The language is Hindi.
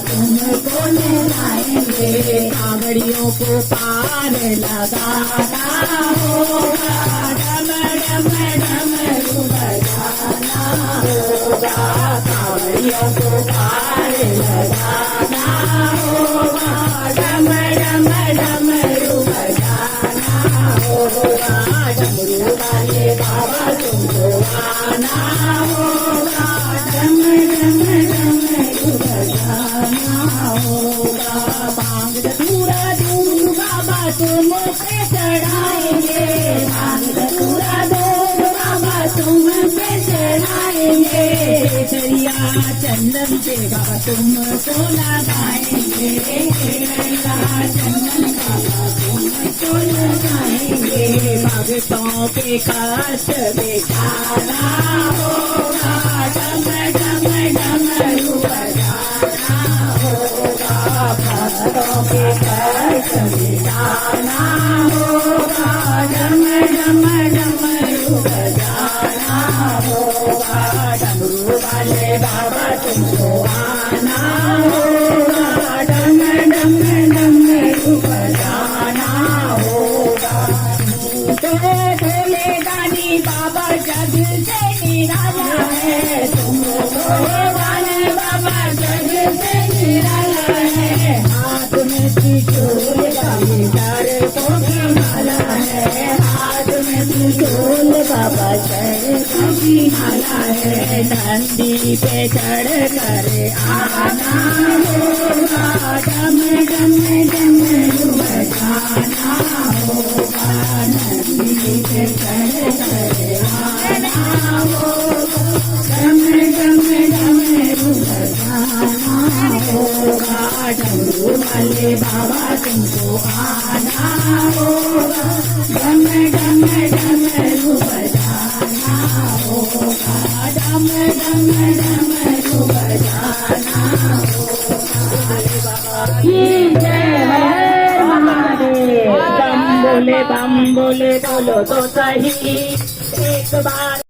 तुमको नहलाएंगे। कांवड़ियों को पार लगाना होगा, डम डम डमरू बजाना होगा। कांवड़ियों को पार लगाना होगा, डम डम डमरू बजाना होगा। डमरू वाले बाबा तुमको आना होगा, डम डम डमरू बजाना होगा। भांग धतूरा दूध बाबा तुम पे चढ़ाएंगे, भांग धतूरा दूध बाबा तुम पे चढ़ाएंगे। केसरिया चंदन से बाबा तुमको लगाएंगे, केसरिया चंदन बाबा तुमको लगाएंगे। भक्तों के कष्ट मिटाना होगा, डम डम डमरू बजाना होगा। भक्तों के कष्ट मिटाना होगा, डम डम डमरू बजाना होगा। डमरू वाले बाबा तुमको आना होगा, डम डम डमरू बजाना होगा। भोले दानी बाबा जग से निराला है, तुमको दानी बाबा जग से निराला है। हाथ में त्रिशूल बाबा को की माला है, हाथ में त्रिशूल बाबा को की माला है। नंदी पे चढ़ कर आना होगा, डम डम डमरू बजाना होगा। नंदी पे चढ़ कर आना होगा, डम डम डमरू बजाना होगा। डमरू वाले बाबा तुमको आना होगा, डम डम डमरू बजाना होगा, डम डम डमरू बजाना होगा। जय हर महादेव। बम बोले बोलो तो सही एक बार।